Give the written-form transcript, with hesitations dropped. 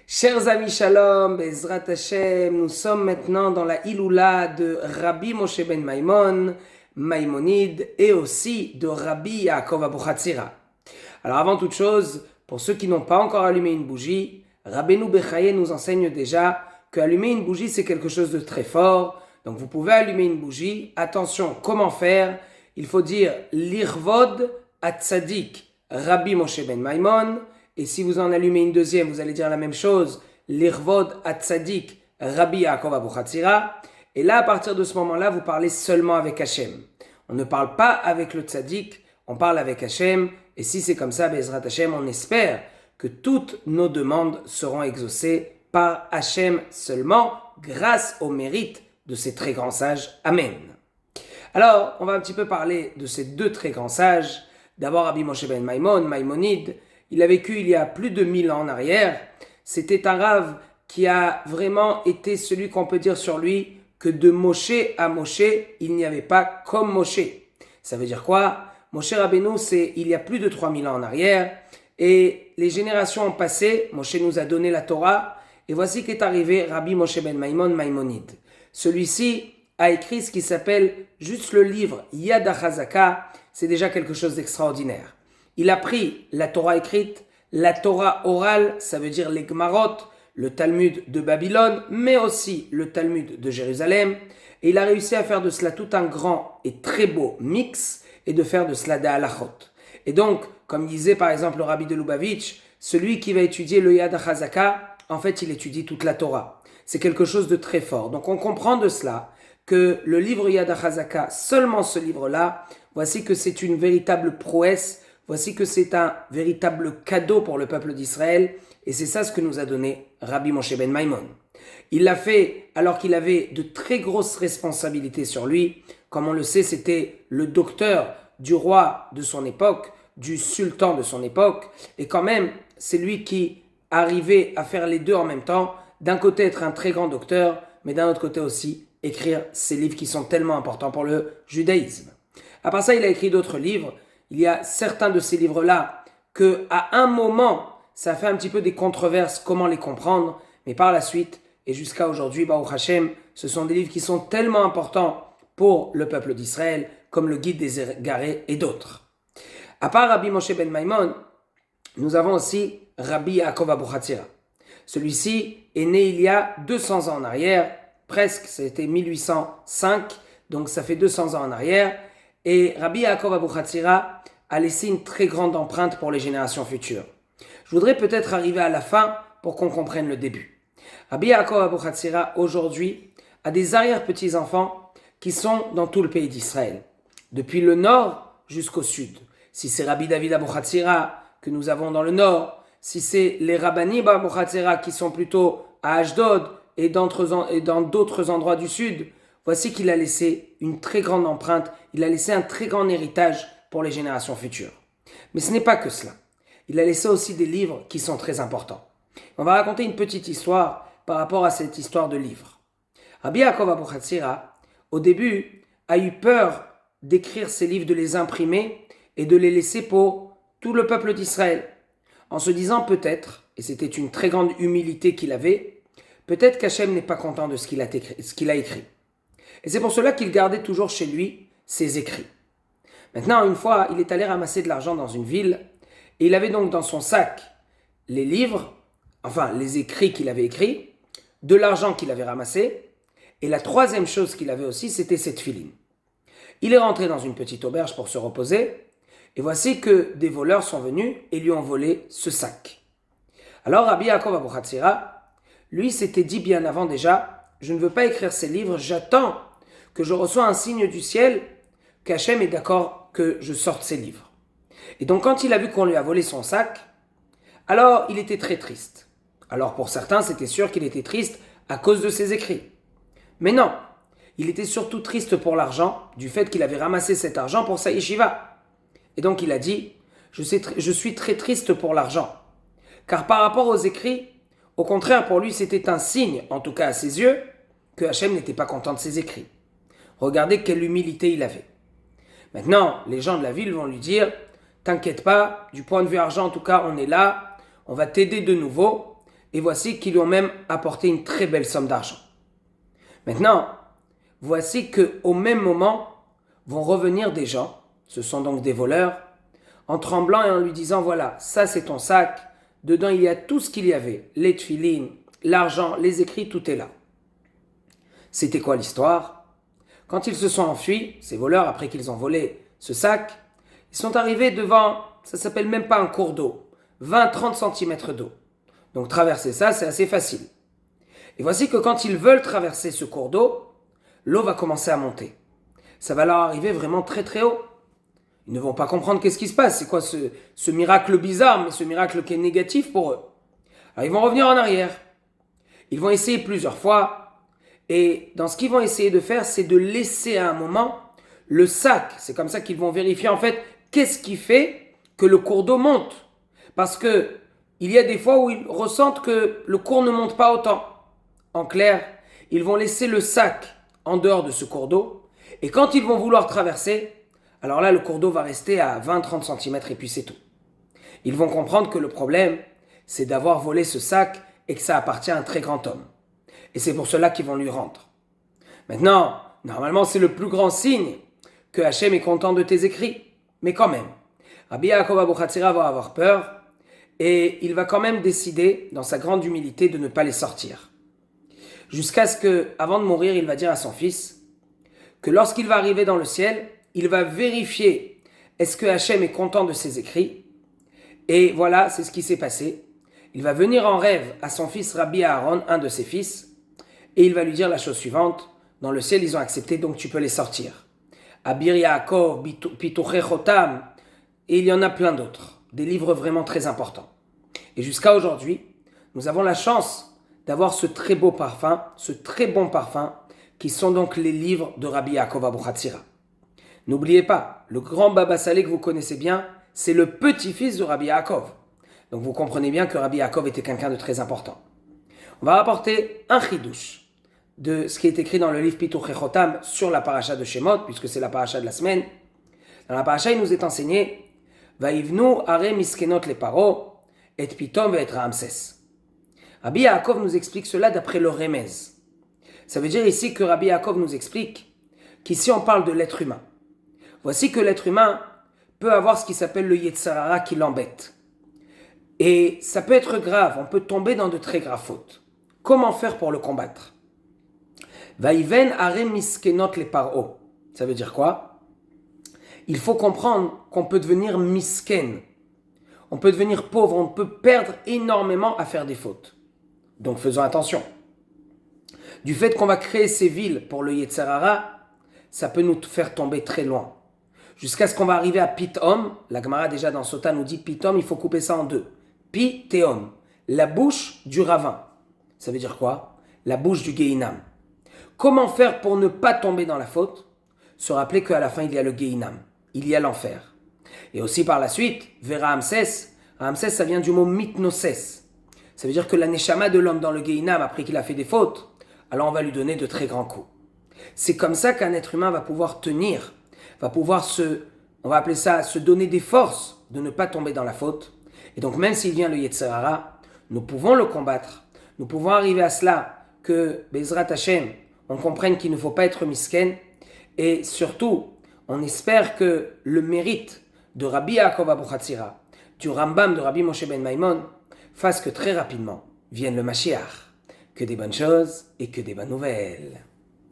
Chers amis Shalom, Bezrat Hashem, nous sommes maintenant dans la Iloula de Rabbi Moshe ben Maimon, Maimonide, et aussi de Rabbi Yaakov Abuchatzira. Alors avant toute chose, pour ceux qui n'ont pas encore allumé une bougie, Rabbeinu Bechaye nous enseigne déjà que allumer une bougie c'est quelque chose de très fort. Donc vous pouvez allumer une bougie. Attention, comment faire? Il faut dire l'Irvod Atzadik Rabbi Moshe ben Maimon. Et si vous en allumez une deuxième, vous allez dire la même chose, l'Irvod Atzadik Rabbi Yaakov Abuchatzira. Et là, à partir de ce moment-là, vous parlez seulement avec Hachem. On ne parle pas avec le Tzadik, on parle avec Hachem. Et si c'est comme ça, Bezrat Hachem, on espère que toutes nos demandes seront exaucées par Hachem seulement, grâce au mérite de ces très grands sages. Amen. Alors, on va un petit peu parler de ces deux très grands sages. D'abord, Rabbi Moshe ben Maimon, Maimonide. Il a vécu il y a plus de 1000 ans en arrière. C'était un rave qui a vraiment été celui qu'on peut dire sur lui que de Moshe à Moshe, il n'y avait pas comme Moshe. Ça veut dire quoi? Moshe Rabbeinu, c'est il y a plus de 3000 ans en arrière. Et les générations ont passé, Moshe nous a donné la Torah. Et voici qu'est arrivé Rabbi Moshe ben Maimon, Maimonide. Celui-ci a écrit ce qui s'appelle juste le livre Yad HaChazaka. C'est déjà quelque chose d'extraordinaire. Il a pris la Torah écrite, la Torah orale, ça veut dire les Gemarot, le Talmud de Babylone, mais aussi le Talmud de Jérusalem. Et il a réussi à faire de cela tout un grand et très beau mix et de faire de cela des halachot. Et donc, comme disait par exemple le Rabbi de Lubavitch, celui qui va étudier le Yad HaChazaka, en fait, il étudie toute la Torah. C'est quelque chose de très fort. Donc, on comprend de cela que le livre Yad HaChazaka, seulement ce livre-là, voici que c'est une véritable prouesse. Voici que c'est un véritable cadeau pour le peuple d'Israël et c'est ça ce que nous a donné Rabbi Moshe ben Maimon. Il l'a fait alors qu'il avait de très grosses responsabilités sur lui. Comme on le sait, c'était le docteur du roi de son époque, du sultan de son époque. Et quand même, c'est lui qui arrivait à faire les deux en même temps. D'un côté, être un très grand docteur, mais d'un autre côté aussi, écrire ces livres qui sont tellement importants pour le judaïsme. À part ça, il a écrit d'autres livres. Il y a certains de ces livres-là que, à un moment, ça fait un petit peu des controverses, comment les comprendre, mais par la suite, et jusqu'à aujourd'hui, Baruch Hashem, ce sont des livres qui sont tellement importants pour le peuple d'Israël, comme le Guide des égarés et d'autres. À part Rabbi Moshe ben Maimon, nous avons aussi Rabbi Yaakov Abuchatzira. Celui-ci est né il y a 200 ans en arrière, presque, c'était 1805, donc ça fait 200 ans en arrière. Et Rabbi Yaakov Abuchatzira a laissé une très grande empreinte pour les générations futures. Je voudrais peut-être arriver à la fin pour qu'on comprenne le début. Rabbi Yaakov Abuchatzira, aujourd'hui, a des arrière-petits-enfants qui sont dans tout le pays d'Israël, depuis le nord jusqu'au sud. Si c'est Rabbi David Abuchatzira que nous avons dans le nord, si c'est les Rabbanim Abuchatzira qui sont plutôt à Ashdod et dans d'autres endroits du sud, voici qu'il a laissé une très grande empreinte, il a laissé un très grand héritage pour les générations futures. Mais ce n'est pas que cela. Il a laissé aussi des livres qui sont très importants. On va raconter une petite histoire par rapport à cette histoire de livres. Rabbi Yaakov Abuchatzira, au début, a eu peur d'écrire ces livres, de les imprimer et de les laisser pour tout le peuple d'Israël, en se disant peut-être, et c'était une très grande humilité qu'il avait, peut-être qu'Hachem n'est pas content de ce qu'il a écrit. Et c'est pour cela qu'il gardait toujours chez lui ses écrits. Maintenant, une fois, il est allé ramasser de l'argent dans une ville, et il avait donc dans son sac les livres, enfin les écrits qu'il avait écrits, de l'argent qu'il avait ramassé, et la troisième chose qu'il avait aussi, c'était cette filine. Il est rentré dans une petite auberge pour se reposer, et voici que des voleurs sont venus et lui ont volé ce sac. Alors Rabbi Yaakov Abuchatzira, lui s'était dit bien avant déjà, je ne veux pas écrire ces livres, j'attends que je reçois un signe du ciel, qu'Hachem est d'accord que je sorte ces livres. Et donc quand il a vu qu'on lui a volé son sac, alors il était très triste. Alors pour certains, c'était sûr qu'il était triste à cause de ses écrits. Mais non, il était surtout triste pour l'argent, du fait qu'il avait ramassé cet argent pour sa yeshiva. Et donc il a dit, je suis très triste pour l'argent. Car par rapport aux écrits, au contraire pour lui c'était un signe, en tout cas à ses yeux, que Hachem n'était pas content de ses écrits. Regardez quelle humilité il avait. Maintenant, les gens de la ville vont lui dire « T'inquiète pas, du point de vue argent, en tout cas, on est là, on va t'aider de nouveau. et voici qu'ils lui ont même apporté une très belle somme d'argent. Maintenant, voici qu'au même moment vont revenir des gens, ce sont donc des voleurs, en tremblant et en lui disant, voilà, ça c'est ton sac, dedans il y a tout ce qu'il y avait, les tefilines, l'argent, les écrits, tout est là. C'était quoi l'histoire? Quand ils se sont enfuis, ces voleurs, après qu'ils ont volé ce sac, ils sont arrivés devant, ça s'appelle même pas un cours d'eau, 20-30 cm d'eau. Donc traverser ça, c'est assez facile. Et voici que quand ils veulent traverser ce cours d'eau, l'eau va commencer à monter. Ça va leur arriver vraiment très très haut. Ils ne vont pas comprendre qu'est-ce qui se passe. C'est quoi ce miracle bizarre, mais ce miracle qui est négatif pour eux. Alors ils vont revenir en arrière. Ils vont essayer plusieurs fois. Et dans ce qu'ils vont essayer de faire, c'est de laisser à un moment le sac. C'est comme ça qu'ils vont vérifier en fait qu'est-ce qui fait que le cours d'eau monte. Parce que il y a des fois où ils ressentent que le cours ne monte pas autant. En clair, ils vont laisser le sac en dehors de ce cours d'eau. Et quand ils vont vouloir traverser, alors là, le cours d'eau va rester à 20-30 cm et puis c'est tout. Ils vont comprendre que le problème, c'est d'avoir volé ce sac et que ça appartient à un très grand homme. Et c'est pour cela qu'ils vont lui rendre. Maintenant, normalement, c'est le plus grand signe que Hachem est content de tes écrits. Mais quand même, Rabbi Yaakov Abuchatzira va avoir peur et il va quand même décider, dans sa grande humilité, de ne pas les sortir. Jusqu'à ce que, avant de mourir, il va dire à son fils que lorsqu'il va arriver dans le ciel, il va vérifier est-ce que Hachem est content de ses écrits. Et voilà, c'est ce qui s'est passé. Il va venir en rêve à son fils Rabbi Aaron, un de ses fils, et il va lui dire la chose suivante, dans le ciel ils ont accepté, donc tu peux les sortir. Abir Yaakov, Pituche Chotam, et il y en a plein d'autres, des livres vraiment très importants. Et jusqu'à aujourd'hui, nous avons la chance d'avoir ce très beau parfum, ce très bon parfum, qui sont donc les livres de Rabbi Yaakov Abuchatzira. N'oubliez pas, le grand Baba Salé que vous connaissez bien, c'est le petit-fils de Rabbi Yaakov. Donc vous comprenez bien que Rabbi Yaakov était quelqu'un de très important. On va rapporter un chidouche de ce qui est écrit dans le livre Pituche Chotam sur la paracha de Shemot, puisque c'est la paracha de la semaine. Dans la paracha, il nous est enseigné Vaivnu are miskenot le paro, et pitom et Ramsès. Rabbi Yaakov nous explique cela d'après le Remez. Ça veut dire ici que Rabbi Yaakov nous explique qu'ici on parle de l'être humain. Voici que l'être humain peut avoir ce qui s'appelle le Yetzer Hara qui l'embête. Et ça peut être grave, on peut tomber dans de très graves fautes. Comment faire pour le combattre? Vaiven are miskenot le paro. Ça veut dire quoi? Il faut comprendre qu'on peut devenir misken. On peut devenir pauvre, on peut perdre énormément à faire des fautes. Donc faisons attention. Du fait qu'on va créer ces villes pour le Yetzer Hara, ça peut nous faire tomber très loin. Jusqu'à ce qu'on va arriver à Pitom. La Gemara déjà dans Sota nous dit Pitom, il faut couper ça en deux. Pitéom, la bouche du ravin. Ça veut dire quoi? La bouche du Gehinam. Comment faire pour ne pas tomber dans la faute? Se rappeler qu'à la fin il y a le Gehinam, il y a l'enfer. Et aussi par la suite, Vera Ramsès. Ramsès ça vient du mot mitnoses. Ça veut dire que la neshama de l'homme dans le Gehinam après qu'il a fait des fautes, alors on va lui donner de très grands coups. C'est comme ça qu'un être humain va pouvoir tenir, va pouvoir on va appeler ça, se donner des forces de ne pas tomber dans la faute. Et donc même s'il vient le Yetzer Hara, nous pouvons le combattre. Nous pouvons arriver à cela que, Bezrat Hashem, on comprenne qu'il ne faut pas être misken. Et surtout, on espère que le mérite de Rabbi Yaakov Abuchatzira, du Rambam de Rabbi Moshe ben Maimon, fasse que très rapidement vienne le Mashiach. Que des bonnes choses et que des bonnes nouvelles.